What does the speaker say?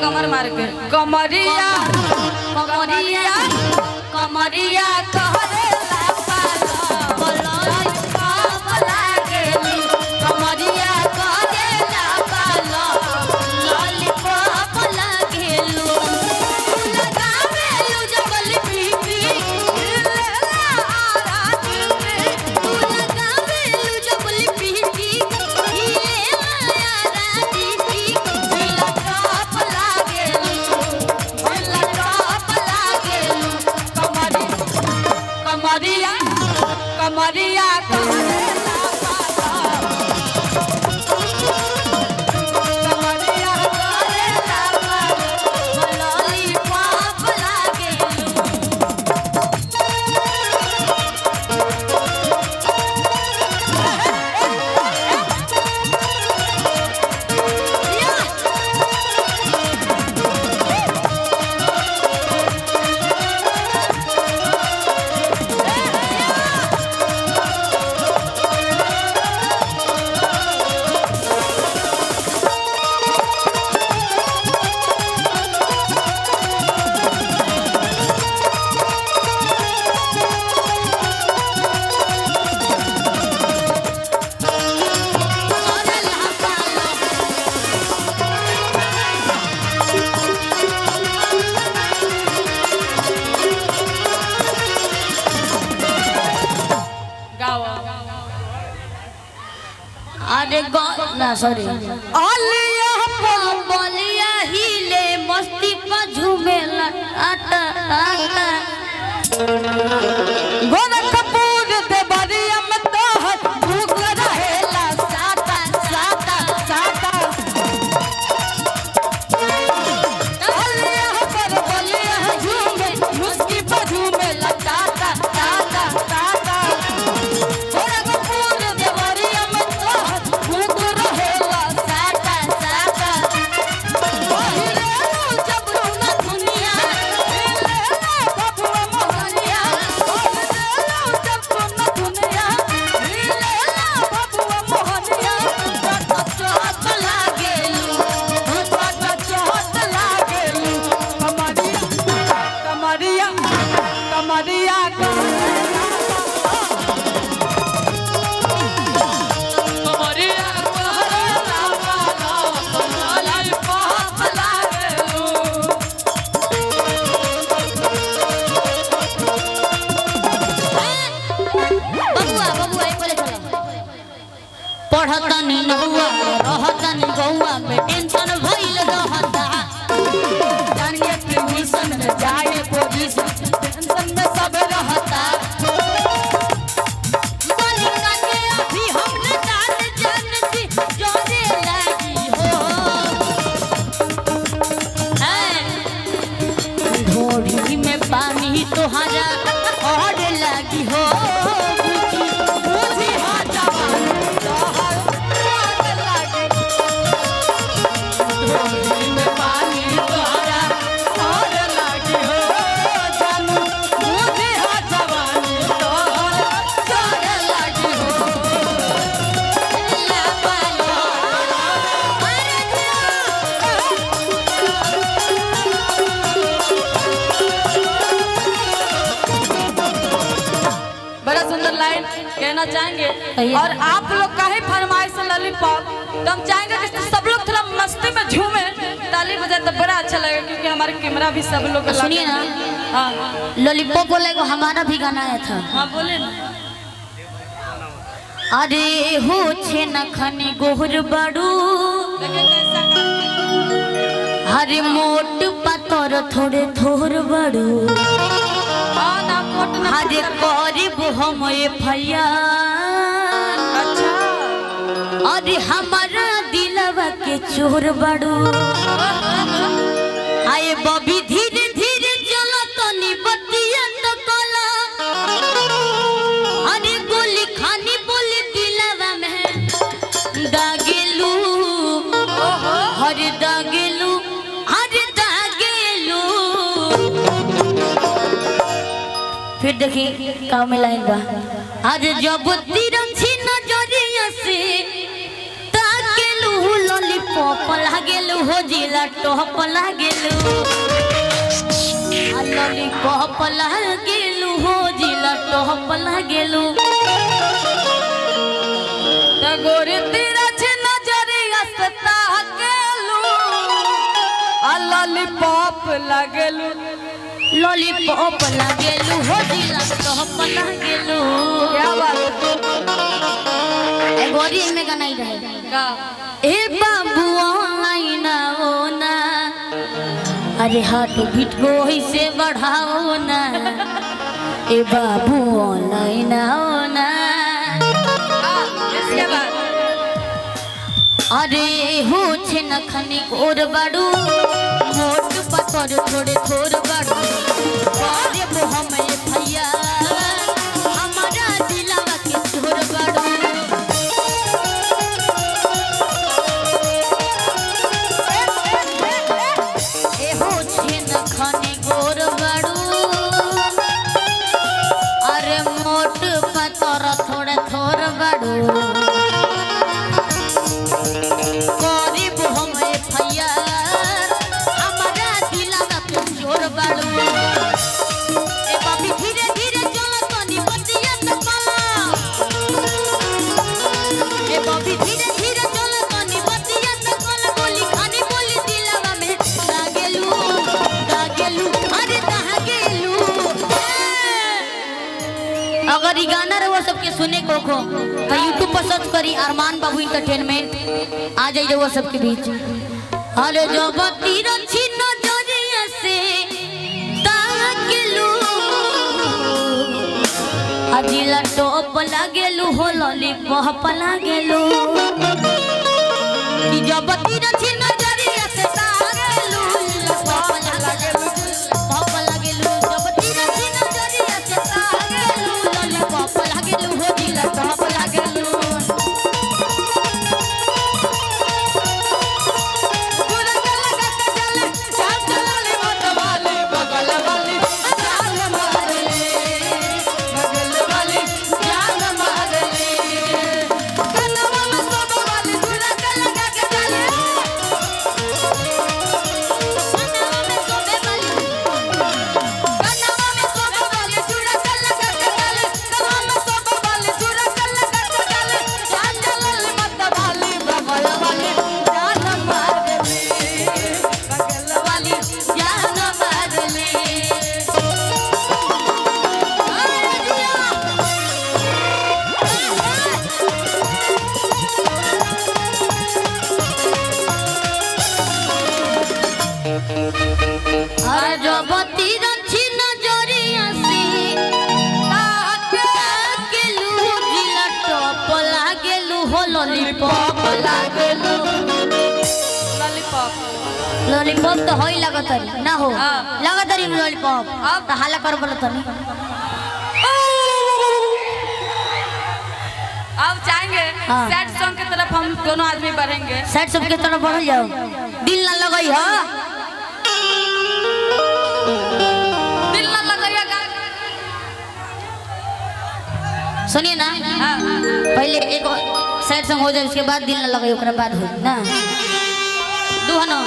कमर मार के कमरिया कमरिया कमरिया कहरे कमरिया अरे ना सॉरी अलिया बलिया हिले मस्ती पर झूमेला आटा आटा गोरखपुर देवरिया में तो है भूख रहेला साटा साटा साटा अलिया बलिया झूमे मस्ती पर झूमेला टाटा टाटा टाटा पढ़तनी नहुआ रहतनी गौआ में टेंशन भइल रहता जानिए ट्यूशन में जाए पोजीशन टेंशन में सब रहता बलिका के अभी हमने जान सी जोरे लगी हो ढोड़ी में पानी तोहरा और लगी हो कहना चाहेंगे और आप लोग का ही फरमाइश लॉलीपॉप तो हम चाहेंगे कि सब लोग थोड़ा मस्ती में झूमे ताली बजाए तो बड़ा अच्छा लगेगा क्योंकि हमारे कैमरा भी सब लोग सुनिए ना। हाँ लॉलीपॉप बोले को हमारा भी गाना आया था। हाँ बोले ना। अरे हो छे न खने गोहर बड़ू हरे मोट पातर थोड़े थोर बड़ू हरे करीब हम अच्छा अरे हमारा दिलवा के चोर बड़ू आए बबी धीरे धीरे चलो तो निबतिया तो कला अरे गोली खानी बोली दिलवा में दागेलू हरे दागेलू हरे दागेलू फिर देखिए गाँव में लाइन बा आज जब तिरछी नजरिया से ताकेलू लॉलीपॉप पॉप लागेलू हो जिला टॉप लागेलू लॉलीपॉप लागेलू हो जिला टॉप लागेलू गोरी तेरा नजरिया से ताकेलू लॉलीपॉप लागेलू लॉलीपॉप लागेलू हो जिला टॉप लागेलू। क्या बात ए गोरी में गाना ही रहे का ए बाबू ऑनलाइन आओ ना अरे हाथ बीट को से बढ़ाओ ना ए बाबू ऑनलाइन आओ ना इसके बाद अरे हो छे न खनी और बाड़ू मोट पतर थोड़े थोर बाड़ू अरे वो हमें भैया हमारा दिलावा के छोर बाड़ू ए हो छे न खनी गोर बाड़ू अरे मोट पतर थोड़े थोर बाड़ू गरीब हमें भैया हमारा दिलावा पे जोर बाड़ू ए बाबी धीरे धीरे चलो तनी बतिया त कला ए बाबी धीरे धीरे चलो तनी बतिया त कला बोली खानी बोली दिलावा में लागेलू अरे लागेलू। अगर ई गाना रहो सबके सुने को तो यूट्यूब पर सर्च करी अरमान बाबू इंटरटेनमेंट आ जाइए वो सबके बीच। अरे जो तीर छिन नजरिया से ताकेलू अजिला टॉप लागेलू हो लॉलीपॉप लागेलू कि जब तीर छिन नजरिया से ताकेलू लॉलीपॉप लागेलू जब तीर छिन नजरिया से ताकेलू लॉलीपॉप लागेलू हो जिला टॉप लागेलू। लॉलीपॉप तो होई लगतरी ना हो लगतरी लॉलीपॉप तो हाला कर बोल तनी अब चाहेंगे सैड सॉन्ग की तरफ हम दोनों आदमी बढ़ेंगे। सैड सॉन्ग की तरफ बढ़ जाओ दिल ना लगई हो दिल ना लगेगा सुनिए ना पहले एक सैड सॉन्ग हो जाए उसके बाद दिल ना लगई ओकरा बाद हो ना दुहनो